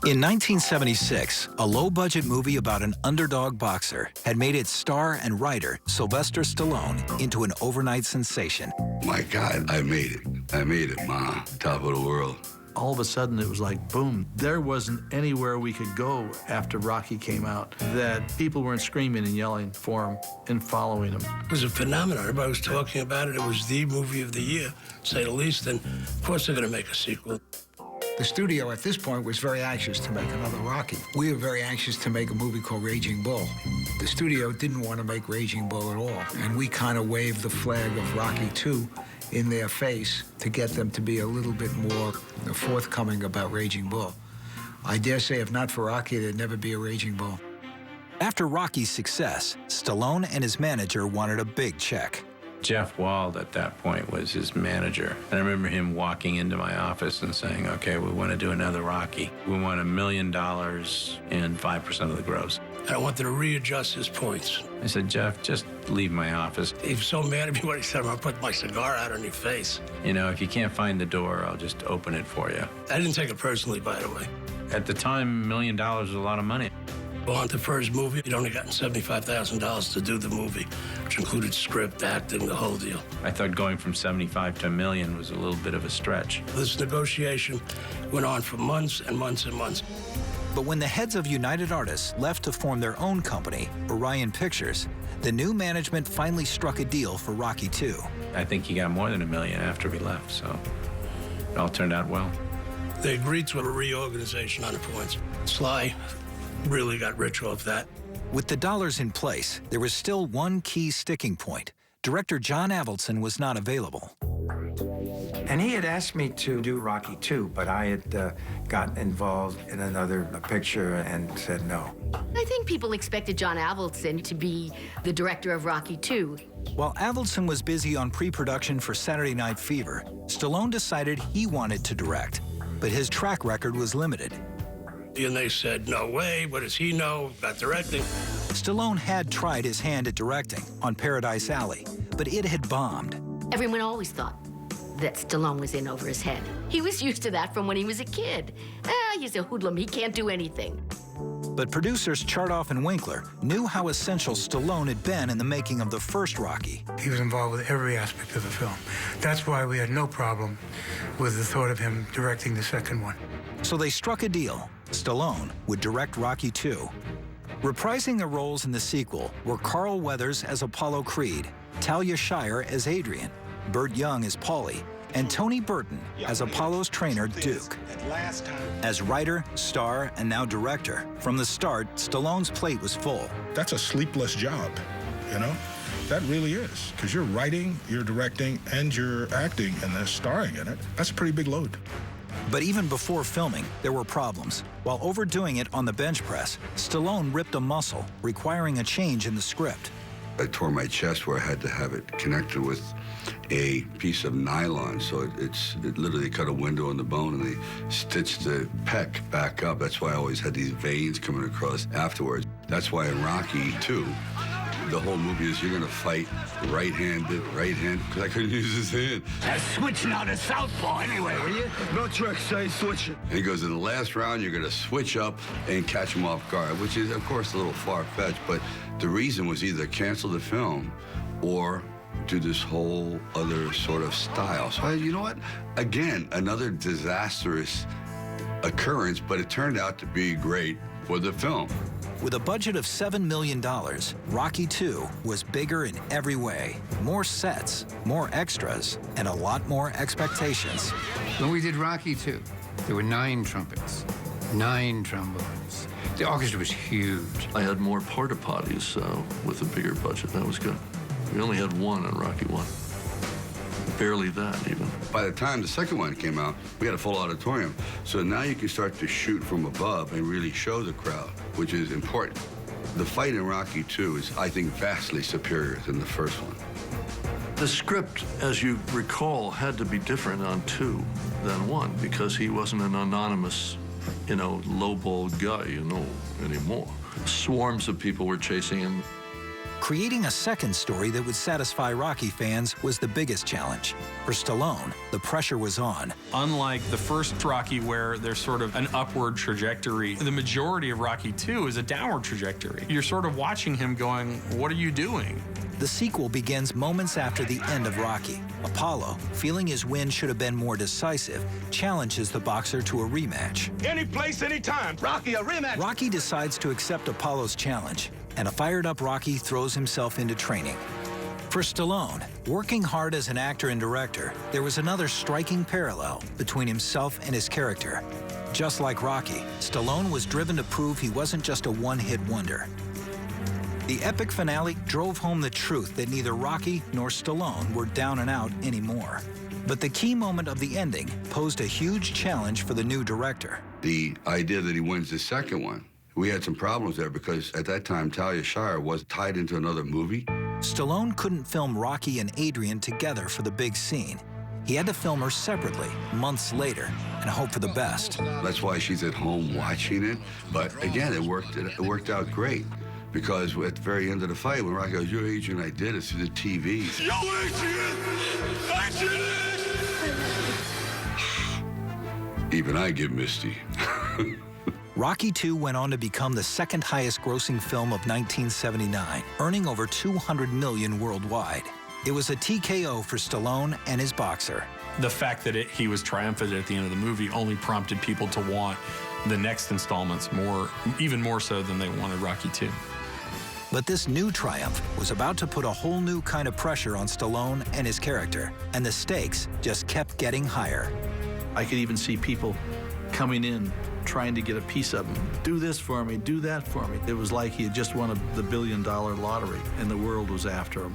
In 1976, a low-budget movie about an underdog boxer had made its star and writer, Sylvester Stallone, into an overnight sensation. My God, I made it. I made it, Ma. Top of the world. All of a sudden, it was like, boom. There wasn't anywhere we could go after Rocky came out that people weren't screaming and yelling for him and following him. It was a phenomenon. Everybody was talking about it. It was the movie of the year, to say the least. And, of course, they're going to make a sequel. The studio at this point was very anxious to make another Rocky. We were very anxious to make a movie called Raging Bull. The studio didn't want to make Raging Bull at all, and we kind of waved the flag of Rocky II in their face to get them to be a little bit more forthcoming about Raging Bull. I dare say if not for Rocky, there'd never be a Raging Bull. After Rocky's success, Stallone and his manager wanted a big check. Jeff Wald at that point was his manager. And I remember him walking into my office and saying, okay, we want to do another Rocky. We want $1 million and 5% of the gross. And I wanted to readjust his points. I said, Jeff, just leave my office. He was so mad at me when he said, I'm going to put my cigar out on your face. You know, if you can't find the door, I'll just open it for you. I didn't take it personally, by the way. At the time, $1 million was a lot of money. Well, on the first movie, he'd only gotten $75,000 to do the movie, which included script, acting, the whole deal. I thought going from 75 to $1 million was a little bit of a stretch. This negotiation went on for months and months and months. But when the heads of United Artists left to form their own company, Orion Pictures, the new management finally struck a deal for Rocky II. I think he got more than $1 million after we left, so it all turned out well. They agreed to a reorganization on the points. Sly really got rich off that. With the dollars in place, there was still one key sticking point. Director John Avildsen was not available. And he had asked me to do Rocky II, but I had gotten involved in another picture and said no. I think people expected John Avildsen to be the director of Rocky II. While Avildsen was busy on pre-production for Saturday Night Fever, Stallone decided he wanted to direct, but his track record was limited. And they said, no way, what does he know about directing? Stallone had tried his hand at directing on Paradise Alley, but it had bombed. Everyone always thought that Stallone was in over his head. He was used to that from when he was a kid. He's a hoodlum, he can't do anything. But producers Chartoff and Winkler knew how essential Stallone had been in the making of the first Rocky. He was involved with every aspect of the film. That's why we had no problem with the thought of him directing the second one. So they struck a deal. Stallone would direct Rocky II. Reprising their roles in the sequel were Carl Weathers as Apollo Creed, Talia Shire as Adrian, Burt Young as Paulie, and Tony Burton as Apollo's trainer, Duke. As writer, star, and now director, from the start, Stallone's plate was full. That's a sleepless job, you know? That really is, because you're writing, you're directing, and you're acting and then starring in it. That's a pretty big load. But even before filming, there were problems. While overdoing it on the bench press, Stallone ripped a muscle, requiring a change in the script. I tore my chest where I had to have it connected with a piece of nylon, so it literally cut a window in the bone, and they stitched the pec back up. That's why I always had these veins coming across afterwards. That's why in Rocky II, the whole movie is you're gonna fight right-handed, because I couldn't use his hand. Switching out a southpaw anyway, will you? No trick, say switching. And he goes, in the last round, you're gonna switch up and catch him off guard, which is, of course, a little far-fetched, but the reason was either cancel the film or do this whole other sort of style. So you know what? Again, another disastrous occurrence, but it turned out to be great for the film. With a budget of $7 million, Rocky II was bigger in every way. More sets, more extras, and a lot more expectations. When we did Rocky II, there were 9 trumpets, 9 trombones. The orchestra was huge. I had more porta potties with a bigger budget. That was good. We only had 1 on Rocky I. Barely that, even. By the time the second one came out, we had a full auditorium. So now you can start to shoot from above and really show the crowd, which is important. The fight in Rocky II is, I think, vastly superior than the first one. The script, as you recall, had to be different on 2 than 1 because he wasn't an anonymous, lowball guy, anymore. Swarms of people were chasing him. Creating a second story that would satisfy Rocky fans was the biggest challenge. For Stallone, the pressure was on. Unlike the first Rocky, where there's sort of an upward trajectory, the majority of Rocky II is a downward trajectory. You're sort of watching him going, what are you doing? The sequel begins moments after the end of Rocky. Apollo, feeling his win should have been more decisive, challenges the boxer to a rematch. Any place, any time. Rocky, a rematch. Rocky decides to accept Apollo's challenge, and a fired-up Rocky throws himself into training. For Stallone, working hard as an actor and director, there was another striking parallel between himself and his character. Just like Rocky, Stallone was driven to prove he wasn't just a one-hit wonder. The epic finale drove home the truth that neither Rocky nor Stallone were down and out anymore. But the key moment of the ending posed a huge challenge for the new director. The idea that he wins the second one, we had some problems there because at that time, Talia Shire was tied into another movie. Stallone couldn't film Rocky and Adrian together for the big scene. He had to film her separately, months later, and hope for the best. That's why she's at home watching it. But again, it worked out great. Because at the very end of the fight, when Rocky goes, "You're Adrian, I did it," through the TV. Yo, Adrian! I did it! Even I get misty. Rocky II went on to become the second highest grossing film of 1979, earning over $200 million worldwide. It was a TKO for Stallone and his boxer. The fact that he was triumphant at the end of the movie only prompted people to want the next installments even more so than they wanted Rocky II. But this new triumph was about to put a whole new kind of pressure on Stallone and his character, and the stakes just kept getting higher. I could even see people coming in, trying to get a piece of him. Do this for me, do that for me. It was like he had just won the $1 billion lottery, and the world was after him.